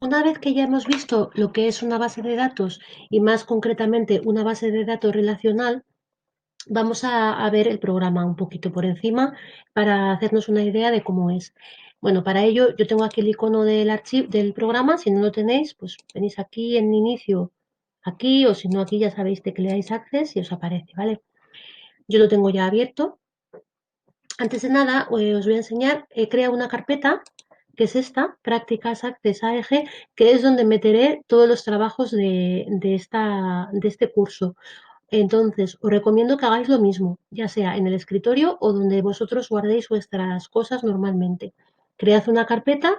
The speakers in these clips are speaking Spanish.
una vez que ya hemos visto lo que es una base de datos y más concretamente una base de datos relacional, vamos a ver el programa un poquito por encima para hacernos una idea de cómo es. Bueno, para ello yo tengo aquí el icono del archivo del programa. Si no lo tenéis, pues venís aquí en inicio, aquí, o si no aquí ya sabéis de que le dais access y os aparece, ¿vale? Yo lo tengo ya abierto. Antes de nada, os voy a enseñar, crea una carpeta, que es esta, Prácticas Access AEG, que es donde meteré todos los trabajos de este curso. Entonces, os recomiendo que hagáis lo mismo, ya sea en el escritorio o donde vosotros guardéis vuestras cosas normalmente. Cread una carpeta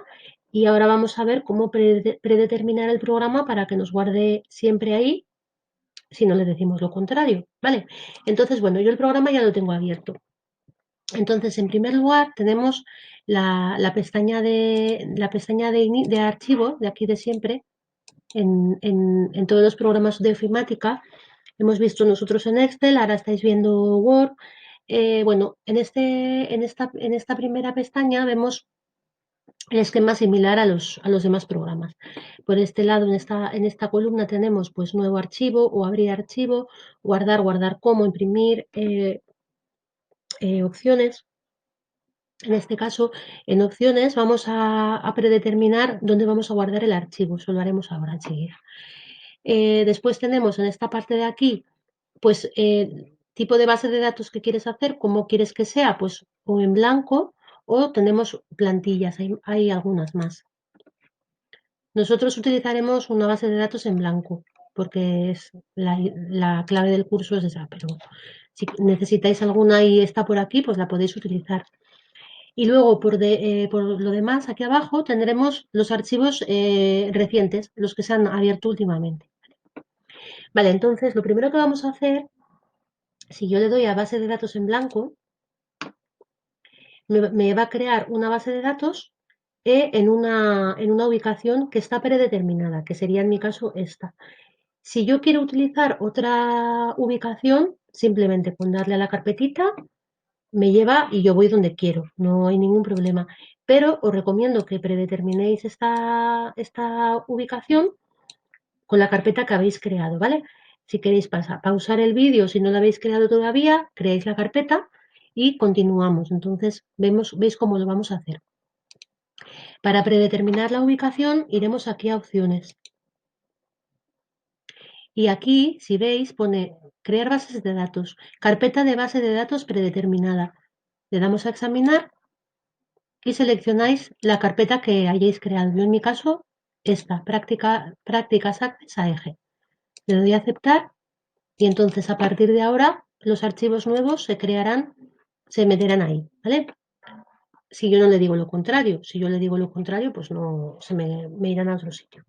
y ahora vamos a ver cómo predeterminar el programa para que nos guarde siempre ahí si no le decimos lo contrario, ¿vale? Entonces, bueno, yo el programa ya lo tengo abierto. Entonces, en primer lugar, tenemos la pestaña de archivo, de aquí de siempre, en todos los programas de ofimática. Hemos visto nosotros en Excel, ahora estáis viendo Word. Bueno, en esta primera pestaña vemos el esquema similar a los demás programas. Por este lado, en esta columna tenemos pues nuevo archivo o abrir archivo, guardar, guardar como, imprimir, opciones. En este caso, en opciones vamos a predeterminar dónde vamos a guardar el archivo. Eso lo haremos ahora enseguida. Después tenemos en esta parte de aquí, pues, tipo de base de datos que quieres hacer, cómo quieres que sea, pues, o en blanco o tenemos plantillas, hay algunas más. Nosotros utilizaremos una base de datos en blanco, porque es la clave del curso es esa, pero si necesitáis alguna y está por aquí, pues la podéis utilizar. Y luego, por lo demás, aquí abajo tendremos los archivos recientes, los que se han abierto últimamente. Vale, entonces lo primero que vamos a hacer, si yo le doy a base de datos en blanco, me va a crear una base de datos en una ubicación que está predeterminada, que sería en mi caso esta. Si yo quiero utilizar otra ubicación, simplemente con darle a la carpetita me lleva y yo voy donde quiero, no hay ningún problema. Pero os recomiendo que predeterminéis esta ubicación con la carpeta que habéis creado, ¿vale? Si queréis pausar el vídeo, si no lo habéis creado todavía, creáis la carpeta y continuamos. Entonces, veis cómo lo vamos a hacer. Para predeterminar la ubicación, iremos aquí a opciones. Y aquí, si veis, pone crear bases de datos, carpeta de base de datos predeterminada. Le damos a examinar y seleccionáis la carpeta que hayáis creado. Yo en mi caso, esta, prácticas Access AEG. Le doy a aceptar y entonces a partir de ahora los archivos nuevos se crearán, se meterán ahí, ¿vale? Si yo no le digo lo contrario, si yo le digo lo contrario, pues no, me irán a otro sitio.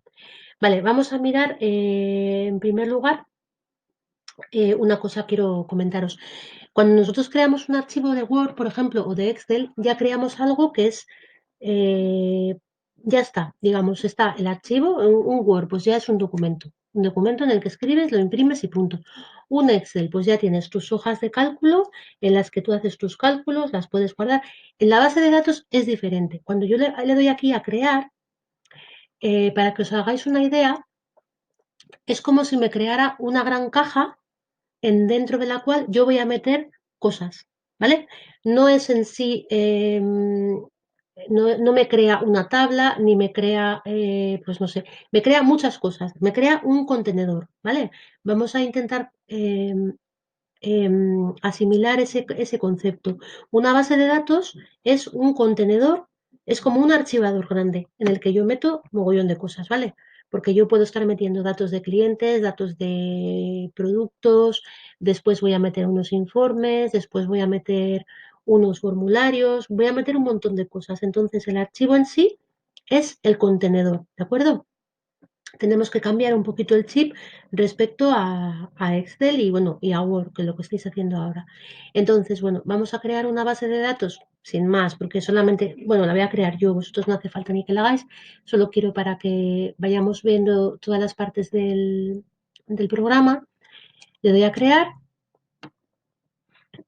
Vale, vamos a mirar en primer lugar una cosa quiero comentaros. Cuando nosotros creamos un archivo de Word, por ejemplo, o de Excel, ya creamos algo que es, eh, ya está, digamos, está el archivo, un Word, pues ya es un documento en el que escribes, lo imprimes y punto. Un Excel, pues ya tienes tus hojas de cálculo en las que tú haces tus cálculos, las puedes guardar. En la base de datos es diferente. Cuando yo le doy aquí a crear, para que os hagáis una idea, es como si me creara una gran caja dentro de la cual yo voy a meter cosas, ¿vale? No es en sí, no me crea una tabla, ni me crea, pues no sé, me crea muchas cosas, me crea un contenedor, ¿vale? Vamos a intentar asimilar ese concepto. Una base de datos es un contenedor, es como un archivador grande en el que yo meto mogollón de cosas, ¿vale? Porque yo puedo estar metiendo datos de clientes, datos de productos, después voy a meter unos informes, después voy a meter unos formularios, voy a meter un montón de cosas. Entonces, el archivo en sí es el contenedor, ¿de acuerdo? Tenemos que cambiar un poquito el chip respecto a Excel y, bueno, y a Word, que es lo que estáis haciendo ahora. Entonces, bueno, vamos a crear una base de datos sin más, porque solamente, bueno, la voy a crear yo, vosotros no hace falta ni que la hagáis, solo quiero para que vayamos viendo todas las partes del programa. Le doy a crear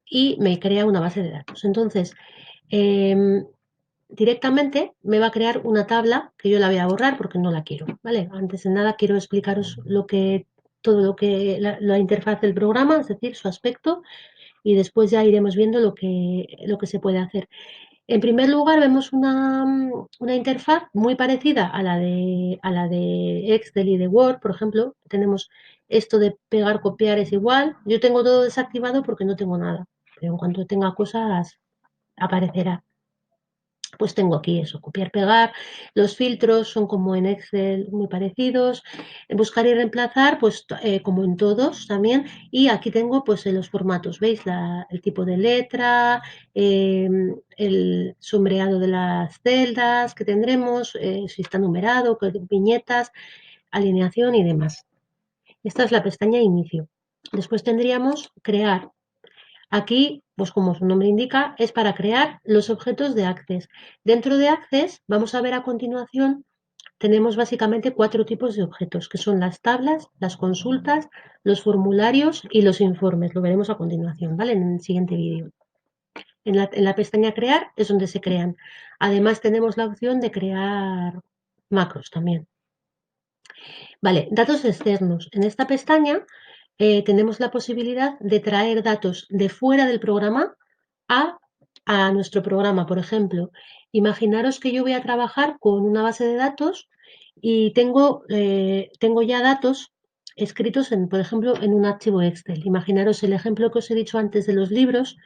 y me crea una base de datos. Entonces, directamente me va a crear una tabla que yo la voy a borrar porque no la quiero, ¿vale? Antes de nada quiero explicaros todo lo que la interfaz del programa, es decir, su aspecto, y después ya iremos viendo lo que se puede hacer. En primer lugar, vemos una interfaz muy parecida a la de Excel y de Word, por ejemplo. Tenemos esto de pegar, copiar es igual. Yo tengo todo desactivado porque no tengo nada, pero en cuanto tenga cosas aparecerá. Pues tengo aquí eso, copiar, pegar. Los filtros son como en Excel muy parecidos. Buscar y reemplazar, pues como en todos también. Y aquí tengo pues los formatos, ¿veis? El tipo de letra, el sombreado de las celdas que tendremos, si está numerado, viñetas, alineación y demás. Esta es la pestaña inicio. Después tendríamos crear. Aquí, pues como su nombre indica, es para crear los objetos de Access. Dentro de Access, vamos a ver a continuación, tenemos básicamente 4 tipos de objetos, que son las tablas, las consultas, los formularios y los informes. Lo veremos a continuación, ¿vale? En el siguiente vídeo. En la pestaña Crear es donde se crean. Además, tenemos la opción de crear macros también. Vale, datos externos. En esta pestaña tenemos la posibilidad de traer datos de fuera del programa a, a nuestro programa. Por ejemplo, imaginaros que yo voy a trabajar con una base de datos y tengo ya datos escritos, por ejemplo, en un archivo Excel. Imaginaros el ejemplo que os he dicho antes de los libros,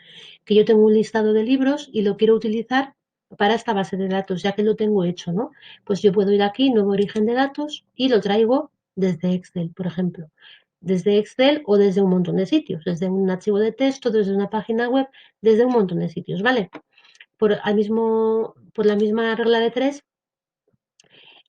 que yo tengo un listado de libros y lo quiero utilizar para esta base de datos, ya que lo tengo hecho, ¿no? Pues yo puedo ir aquí, nuevo origen de datos, y lo traigo desde Excel, por ejemplo. Desde Excel o desde un montón de sitios, desde un archivo de texto, desde una página web, desde un montón de sitios, ¿vale? Por la misma regla de tres,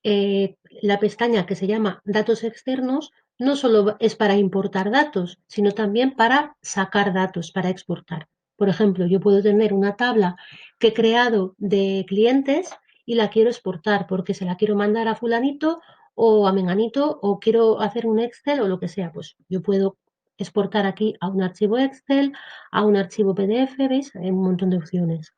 la pestaña que se llama Datos externos no solo es para importar datos, sino también para sacar datos, para exportar. Por ejemplo, yo puedo tener una tabla que he creado de clientes y la quiero exportar porque se la quiero mandar a fulanito o a menganito o quiero hacer un Excel o lo que sea. Pues yo puedo exportar aquí a un archivo Excel, a un archivo PDF, ¿veis? Hay un montón de opciones.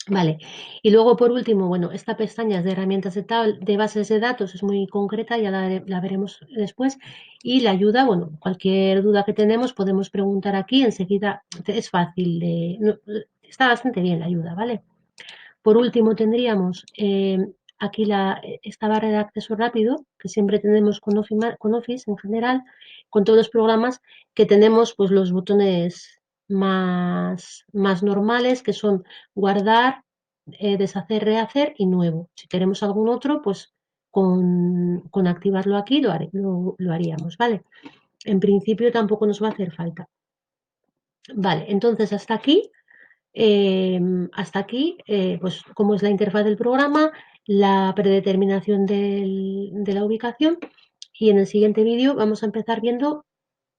Vale, y luego por último, bueno, esta pestaña es de herramientas de bases de datos, es muy concreta, ya la veremos después, y la ayuda, bueno, cualquier duda que tenemos podemos preguntar aquí, enseguida es fácil, está bastante bien la ayuda, ¿vale? Por último tendríamos aquí esta barra de acceso rápido, que siempre tenemos con Office en general, con todos los programas, que tenemos pues los botones más normales, que son guardar, deshacer, rehacer y nuevo. Si queremos algún otro, pues con activarlo aquí lo haríamos, ¿vale? En principio tampoco nos va a hacer falta. Vale, entonces pues cómo es la interfaz del programa, la predeterminación de la ubicación, y en el siguiente vídeo vamos a empezar viendo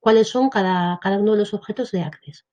cuáles son cada uno de los objetos de Access.